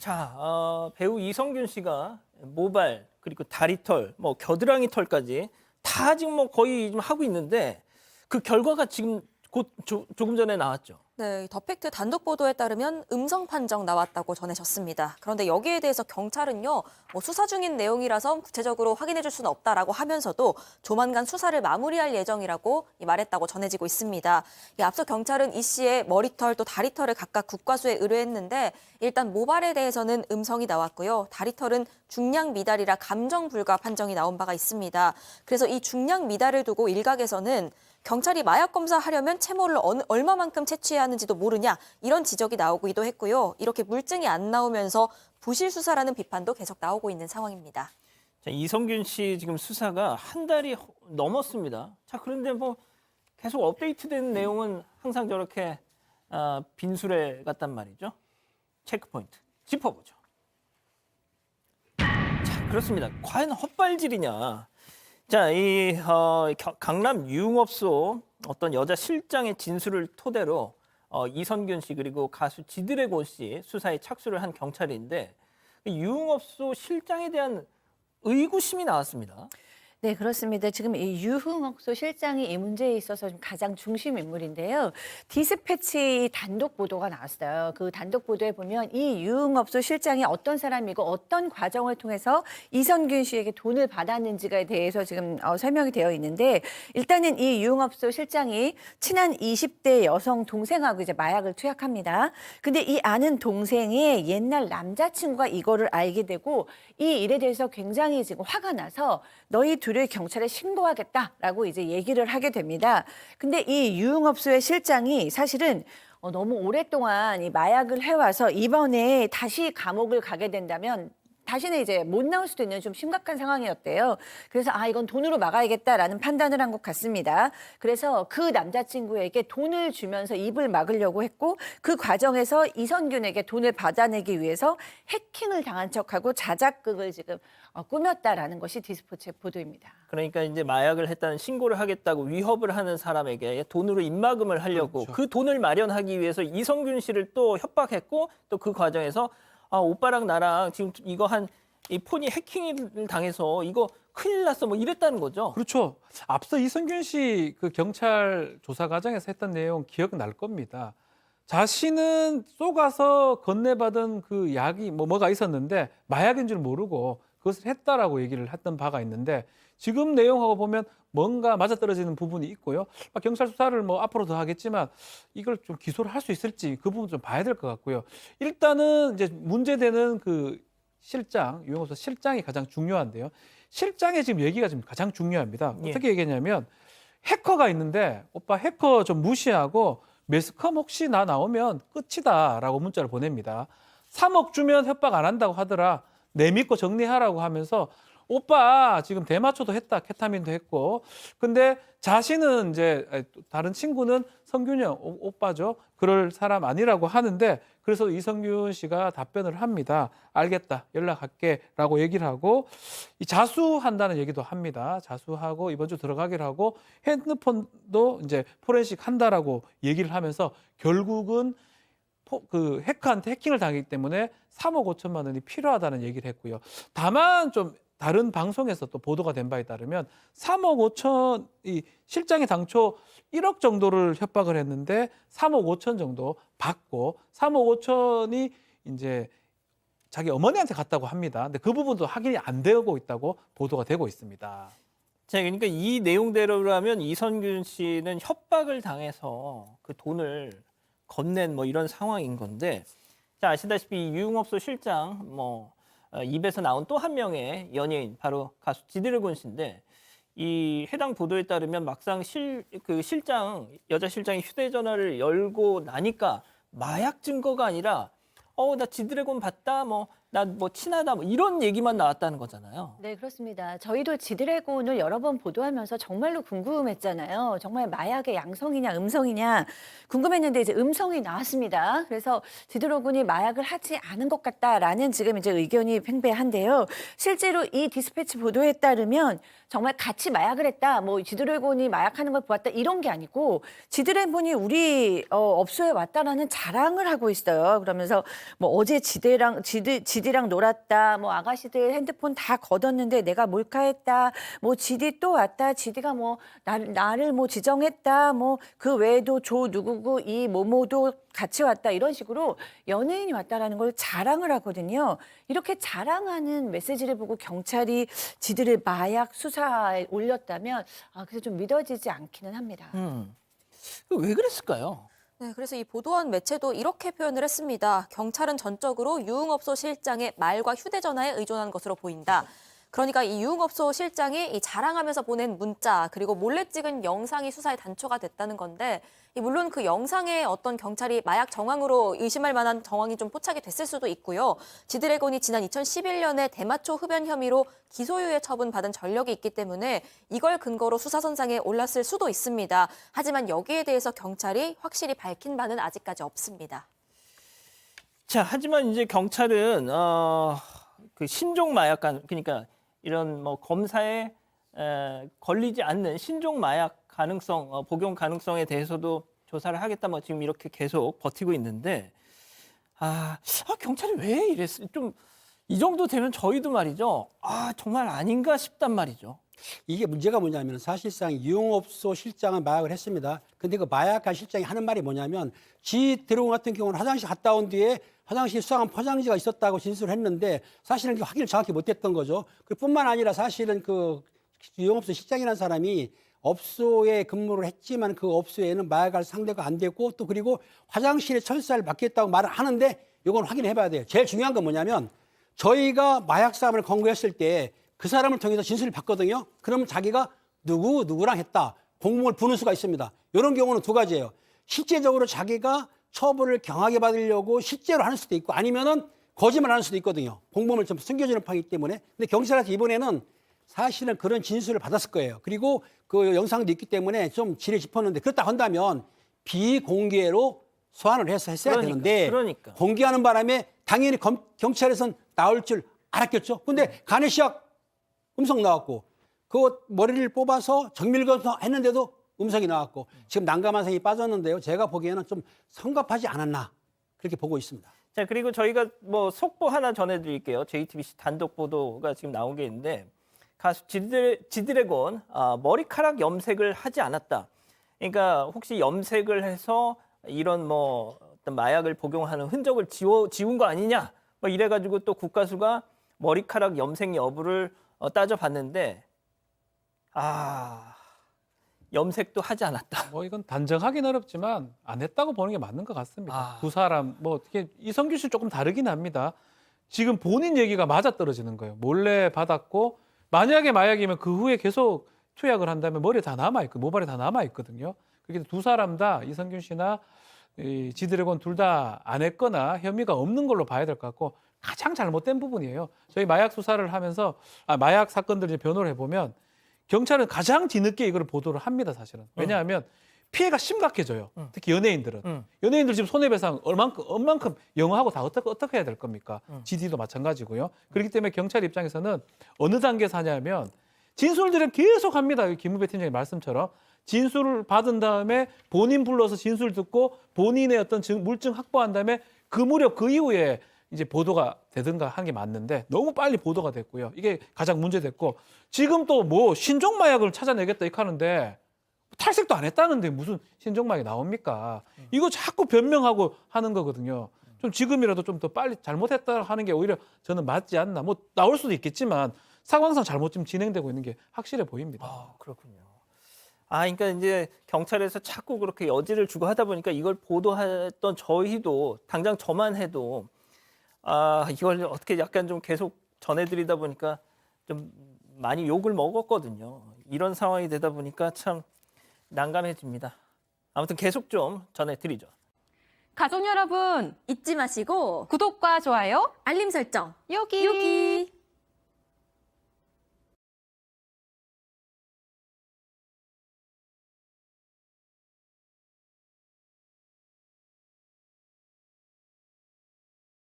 자, 배우 이성균 씨가 모발 그리고 다리털, 뭐 겨드랑이 털까지 다 지금 뭐 거의 좀 하고 있는데 그 결과가 지금 곧 조금 전에 나왔죠. 네, 더 팩트 단독 보도에 따르면 음성 판정 나왔다고 전해졌습니다. 그런데 여기에 대해서 경찰은요, 수사 중인 내용이라서 구체적으로 확인해줄 수는 없다라고 하면서도 조만간 수사를 마무리할 예정이라고 말했다고 전해지고 있습니다. 앞서 경찰은 이 씨의 머리털 또 다리털을 각각 국과수에 의뢰했는데 일단 모발에 대해서는 음성이 나왔고요. 다리털은 중량 미달이라 감정 불가 판정이 나온 바가 있습니다. 그래서 이 중량 미달을 두고 일각에서는 경찰이 마약 검사하려면 채모를 얼마만큼 채취해야 하는지도 모르냐 이런 지적이 나오기도 했고요. 이렇게 물증이 안 나오면서 부실 수사라는 비판도 계속 나오고 있는 상황입니다. 자, 이성균 씨 지금 수사가 한 달이 넘었습니다. 자, 그런데 뭐 계속 업데이트된 내용은 항상 저렇게 빈수레 같단 말이죠. 체크포인트 짚어보죠. 자, 그렇습니다. 과연 헛발질이냐? 자, 이 강남 유흥업소 어떤 여자 실장의 진술을 토대로 이성균 씨 그리고 가수 지드래곤 씨 수사에 착수를 한 경찰인데 유흥업소 실장에 대한 의구심이 나왔습니다. 네, 그렇습니다. 지금 이 유흥업소 실장이 이 문제에 있어서 좀 가장 중심 인물인데요. 디스패치 단독 보도가 나왔어요. 그 단독 보도에 보면 이 유흥업소 실장이 어떤 사람이고 어떤 과정을 통해서 이성균 씨에게 돈을 받았는지에 대해서 지금 설명이 되어 있는데 일단은 이 유흥업소 실장이 친한 20대 여성 동생하고 이제 마약을 투약합니다. 근데 이 아는 동생의 옛날 남자친구가 이거를 알게 되고 이 일에 대해서 굉장히 지금 화가 나서 너희 둘을 경찰에 신고하겠다라고 이제 얘기를 하게 됩니다. 근데 이 유흥업소의 실장이 사실은 너무 오랫동안 이 마약을 해와서 이번에 다시 감옥을 가게 된다면 다시는 이제 못 나올 수도 있는 좀 심각한 상황이었대요. 그래서 이건 돈으로 막아야겠다라는 판단을 한 것 같습니다. 그래서 그 남자친구에게 돈을 주면서 입을 막으려고 했고 그 과정에서 이성균에게 돈을 받아내기 위해서 해킹을 당한 척하고 자작극을 지금 꾸몄다라는 것이 디스포츠의 보도입니다. 그러니까 이제 마약을 했다는 신고를 하겠다고 위협을 하는 사람에게 돈으로 입막음을 하려고 그렇죠. 그 돈을 마련하기 위해서 이성균 씨를 또 협박했고 또 그 과정에서 오빠랑 나랑 지금 이거 이 폰이 해킹을 당해서 이거 큰일 났어 뭐 이랬다는 거죠. 그렇죠. 앞서 이성균 씨 그 경찰 조사 과정에서 했던 내용 기억날 겁니다. 자신은 쏘가서 건네받은 그 약이 뭐가 있었는데 마약인 줄 모르고 그것을 했다라고 얘기를 했던 바가 있는데 지금 내용하고 보면 뭔가 맞아떨어지는 부분이 있고요. 경찰 수사를 뭐 앞으로 더 하겠지만 이걸 좀 기소를 할 수 있을지 그 부분 좀 봐야 될 것 같고요. 일단은 이제 문제되는 그 실장, 유흥업소 실장이 가장 중요한데요. 실장의 지금 얘기가 지금 가장 중요합니다. 예. 어떻게 얘기했냐면 해커가 있는데 오빠 해커 좀 무시하고 매스컴 혹시 나 나오면 끝이다라고 문자를 보냅니다. 3억 주면 협박 안 한다고 하더라. 내 믿고 정리하라고 하면서 오빠 지금 대마초도 했다. 케타민도 했고. 근데 자신은 이제 다른 친구는 성균형 오빠죠. 그럴 사람 아니라고 하는데 그래서 이성균 씨가 답변을 합니다. 알겠다. 연락할게 라고 얘기를 하고 이 자수한다는 얘기도 합니다. 자수하고 이번 주 들어가기로 하고 핸드폰도 이제 포렌식 한다라고 얘기를 하면서 결국은 그 해커한테 해킹을 당하기 때문에 3억 5천만 원이 필요하다는 얘기를 했고요. 다만 좀 다른 방송에서 또 보도가 된 바에 따르면 3억 5천 이 실장이 당초 1억 정도를 협박을 했는데 3억 5천 정도 받고 3억 5천이 이제 자기 어머니한테 갔다고 합니다. 근데 그 부분도 확인이 안 되고 있다고 보도가 되고 있습니다. 자, 그러니까 이 내용대로라면 이성균 씨는 협박을 당해서 그 돈을 건넨 뭐 이런 상황인 건데, 자, 아시다시피 유흥업소 실장 입에서 나온 또 한 명의 연예인 바로 가수 지드래곤 씨인데 이 해당 보도에 따르면 막상 여자 실장이 휴대전화를 열고 나니까 마약 증거가 아니라 나 지드래곤 봤다 난 뭐 친하다 뭐 이런 얘기만 나왔다는 거잖아요. 네, 그렇습니다. 저희도 지드래곤을 여러 번 보도하면서 정말로 궁금했잖아요. 정말 마약의 양성이냐 음성이냐 궁금했는데 이제 음성이 나왔습니다. 그래서 지드래곤이 마약을 하지 않은 것 같다라는 지금 이제 의견이 팽배한데요. 실제로 이 디스패치 보도에 따르면 정말 같이 마약을 했다, 뭐 지드래곤이 마약하는 걸 보았다 이런 게 아니고 지드래곤이 우리 업소에 왔다라는 자랑을 하고 있어요. 그러면서 뭐 어제 지디랑 놀았다, 뭐 아가씨들 핸드폰 다 걷었는데 내가 몰카했다, 뭐 지디 또 왔다, 지디가 뭐 나를 뭐 지정했다, 뭐 그 외에도 조 누구고 이 모모도 같이 왔다 이런 식으로 연예인이 왔다라는 걸 자랑을 하거든요. 이렇게 자랑하는 메시지를 보고 경찰이 지들의 마약 수사에 올렸다면 그래서 좀 믿어지지 않기는 합니다. 왜 그랬을까요? 네, 그래서 이 보도한 매체도 이렇게 표현을 했습니다. 경찰은 전적으로 유흥업소 실장의 말과 휴대전화에 의존한 것으로 보인다. 그러니까 이 유흥업소 실장이 이 자랑하면서 보낸 문자 그리고 몰래 찍은 영상이 수사의 단초가 됐다는 건데 물론 그 영상에 어떤 경찰이 마약 정황으로 의심할 만한 정황이 좀 포착이 됐을 수도 있고요. 지드래곤이 지난 2011년에 대마초 흡연 혐의로 기소유예 처분받은 전력이 있기 때문에 이걸 근거로 수사선상에 올랐을 수도 있습니다. 하지만 여기에 대해서 경찰이 확실히 밝힌 바는 아직까지 없습니다. 자, 하지만 이제 경찰은 그 신종 마약관 그러니까 이런 뭐 검사에 걸리지 않는 신종 마약 가능성, 복용 가능성에 대해서도 조사를 하겠다. 뭐 지금 이렇게 계속 버티고 있는데 경찰이 왜 이랬어? 좀 이 정도 되면 저희도 말이죠. 정말 아닌가 싶단 말이죠. 이게 문제가 뭐냐면 사실상 유흥업소 실장은 마약을 했습니다. 근데 그 마약한 실장이 하는 말이 뭐냐면 지드래곤 같은 경우는 화장실 갔다 온 뒤에 화장실 수상한 포장지가 있었다고 진술을 했는데 사실은 확인을 정확히 못했던 거죠. 뿐만 아니라 사실은 그 유흥업소 실장이라는 사람이 업소에 근무를 했지만 그 업소에는 마약할 상대가 안 됐고 또 그리고 화장실에 철사를 맡겼다고 말을 하는데 이건 확인해 봐야 돼요. 제일 중요한 건 뭐냐면 저희가 마약 사람을 검거했을 때 그 사람을 통해서 진술을 받거든요. 그러면 자기가 누구랑 했다. 공범을 부를 수가 있습니다. 이런 경우는 두 가지예요. 실제적으로 자기가 처벌을 경하게 받으려고 실제로 하는 수도 있고 아니면은 거짓말하는 수도 있거든요. 공범을 좀 숨겨주는 판이기 때문에. 근데 경찰한테 이번에는 사실은 그런 진술을 받았을 거예요. 그리고 그 영상도 있기 때문에 좀 지레 짚었는데 그렇다 한다면 비공개로 소환을 해서 했어야 되는데 그러니까. 공개하는 바람에 당연히 경찰에선 나올 줄 알았겠죠. 근데 간이시약 음성 나왔고 그 머리를 뽑아서 정밀검사 했는데도 음성이 나왔고 지금 난감한 상황이 빠졌는데요. 제가 보기에는 좀 성급하지 않았나 그렇게 보고 있습니다. 자, 그리고 저희가 뭐 속보 하나 전해드릴게요. JTBC 단독 보도가 지금 나온 게 있는데 가수 지드래곤 머리카락 염색을 하지 않았다. 그러니까 혹시 염색을 해서 이런 뭐 어떤 마약을 복용하는 흔적을 지운 거 아니냐? 뭐 이래가지고 또 국가수가 머리카락 염색 여부를 따져봤는데 염색도 하지 않았다. 뭐 이건 단정하기는 어렵지만 안 했다고 보는 게 맞는 것 같습니다. 아. 두 사람 뭐 어떻게 이성균 씨 조금 다르긴 합니다. 지금 본인 얘기가 맞아떨어지는 거예요. 몰래 받았고 만약에 마약이면 그 후에 계속 투약을 한다면 머리에 다 남아있고 모발에 다 남아있거든요. 그게 두 사람 다 이성균 씨나 이 지드래곤 둘 다 안 했거나 혐의가 없는 걸로 봐야 될 것 같고 가장 잘못된 부분이에요. 저희 마약 수사를 하면서 마약 사건들 이제 변호를 해보면 경찰은 가장 뒤늦게 이걸 보도를 합니다, 사실은. 왜냐하면 피해가 심각해져요. 특히 연예인들은. 연예인들 지금 손해배상 얼만큼 영어하고 다 어떻게 해야 될 겁니까? GD도 마찬가지고요. 그렇기 때문에 경찰 입장에서는 어느 단계에서 하냐면 진술들은 계속 합니다. 김우배 팀장의 말씀처럼. 진술을 받은 다음에 본인 불러서 진술 듣고 본인의 어떤 물증 확보한 다음에 그 무렵 그 이후에 이제 보도가 되든가 한 게 맞는데 너무 빨리 보도가 됐고요. 이게 가장 문제됐고 지금 또 뭐 신종 마약을 찾아내겠다 이렇게 하는데 탈색도 안 했다는데 무슨 신종 마약이 나옵니까? 이거 자꾸 변명하고 하는 거거든요. 좀 지금이라도 좀 더 빨리 잘못했다 하는 게 오히려 저는 맞지 않나. 뭐 나올 수도 있겠지만 상황상 잘못 좀 진행되고 있는 게 확실해 보입니다. 그렇군요. 그러니까 이제 경찰에서 자꾸 그렇게 여지를 주고 하다 보니까 이걸 보도했던 저희도 당장 저만 해도 이걸 어떻게 약간 좀 계속 전해드리다 보니까 좀 많이 욕을 먹었거든요. 이런 상황이 되다 보니까 참 난감해집니다. 아무튼 계속 좀 전해드리죠. 가족 여러분, 잊지 마시고 구독과 좋아요 알림 설정 여기.